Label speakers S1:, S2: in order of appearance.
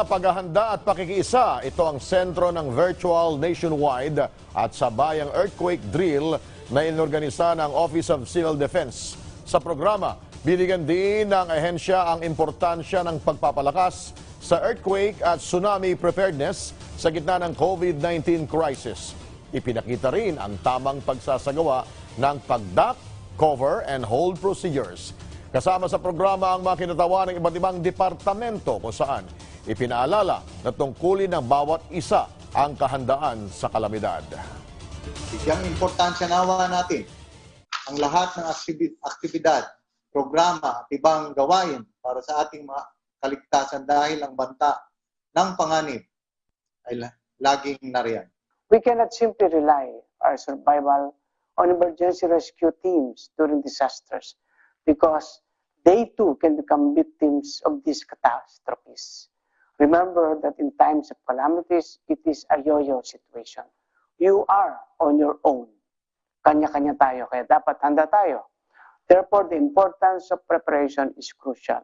S1: Paghahanda at pakikiisa, ito ang sentro ng virtual nationwide at sabayang earthquake drill na inorganisa ng Office of Civil Defense. Sa programa, binigyan din ng ahensya ang importansya ng pagpapalakas sa earthquake at tsunami preparedness sa gitna ng COVID-19 crisis. Ipinakita rin ang tamang pagsasagawa ng pagdak, cover and hold procedures. Kasama sa programa ang mga kinatawa ng iba't ibang departamento kung saan ipinaalala na tungkulin ng bawat isa ang kahandaan sa kalamidad.
S2: Bigyang importansya nawa natin ang lahat ng aktibidad, programa at ibang gawain para sa ating mga kaligtasan dahil ang banta ng panganib ay laging nariyan.
S3: We cannot simply rely our survival on emergency rescue teams during disasters because they too can become victims of these catastrophes. Remember that in times of calamities, it is a yo-yo situation. You are on your own. Kanya-kanya tayo, kaya dapat handa tayo. Therefore, the importance of preparation is crucial.